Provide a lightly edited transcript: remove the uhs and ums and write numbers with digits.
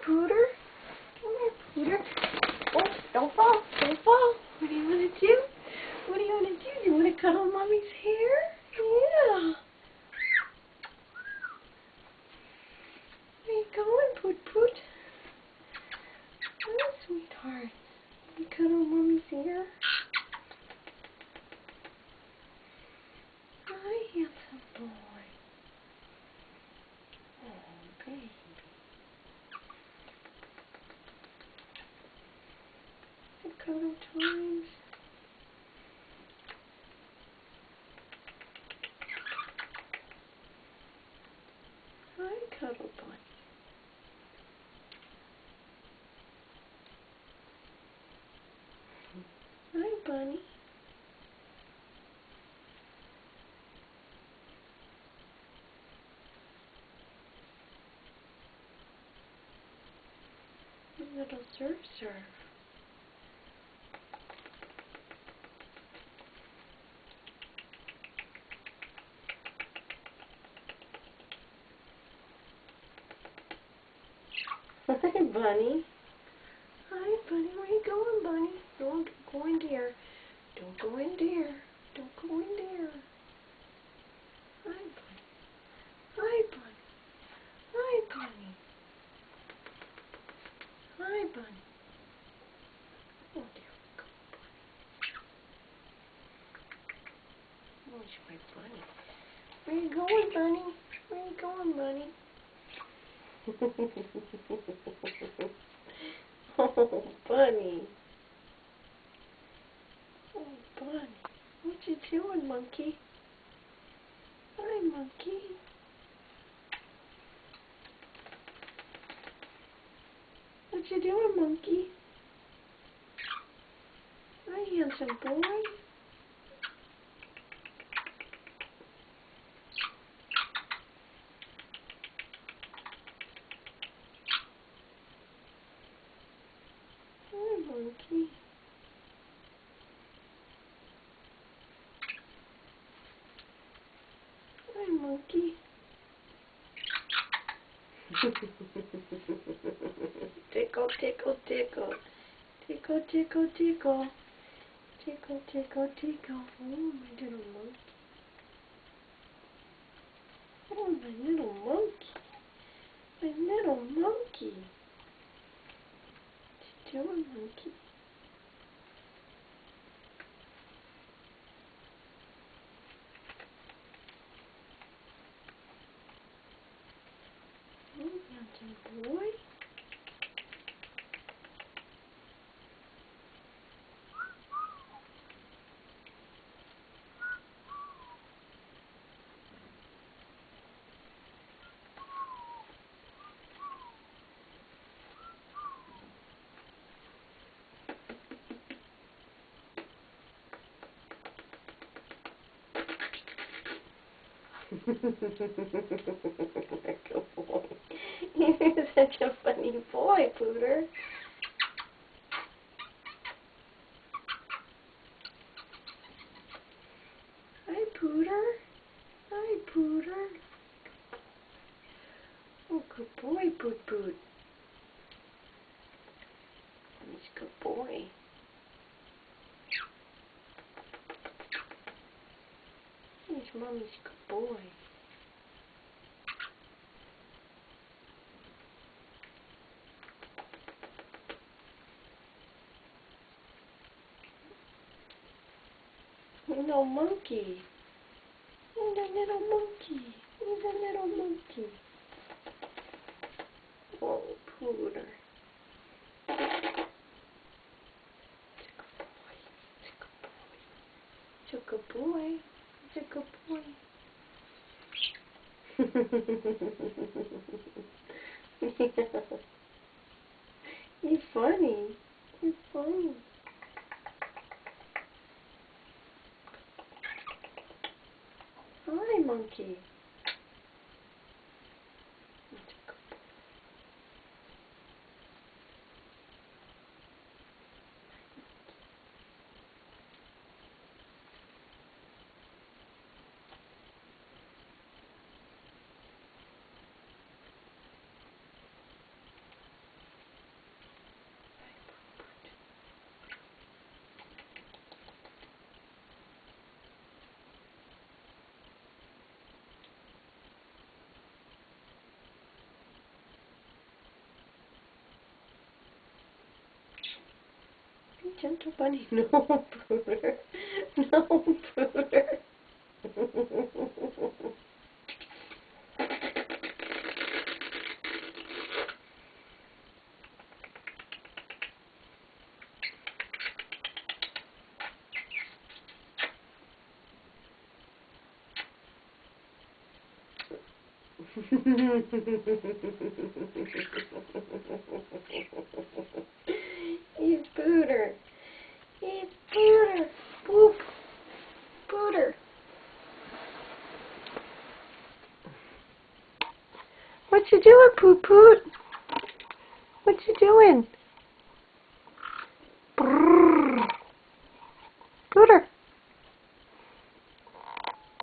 Pooter. Come here, Pooter. Oh, don't fall. Don't fall. What do you want to do? What do you want to do? Do you want to cuddle Mommy's hair? Yeah. Where you going, Poot Poot? Oh, sweetheart. You cuddle Mommy's hair? Hi, handsome boy. Oh, baby. Cuddle Time. Hi, Cuddle Bunny. Hi, Bunny. Little surf. Hi, Bunny. Hi, Bunny. Where you going, Bunny? Don't go in there. Don't go in there. Don't go in there. Hi, Bunny. Hi, Bunny. Hi, Bunny. Hi, Bunny. Oh, there we go, Bunny. Oh, it's my Bunny. Where you going, Bunny? Where you going, Bunny? Oh, Bunny. Oh, Bunny. What you doing, monkey? Hi, monkey. What you doing, monkey? Hi, handsome boy. Hi, monkey. Hi, monkey. Tickle, tickle, tickle. Tickle, tickle, tickle. Tickle, tickle, tickle. Oh, my little monkey. Oh, my little monkey. My little monkey. What you doing, monkey? Oh, handsome boy. Good boy. You're such a funny boy, Pooter. Hi, Pooter. Hi, Pooter. Oh, good boy, Poot Poot. He's a good boy. He's Mommy's good boy. Little monkey. He's a little monkey. He's a little monkey. Oh, Pooter. It's a good boy. It's a good boy. It's a good boy. Yeah. You're funny. You're funny. Hi, monkey. gentle bunny. No, Pooter. No, Pooter. He's Pooter. He's Pooter. Whoop. Pooter. What you doing, Poot Poot? What you doing?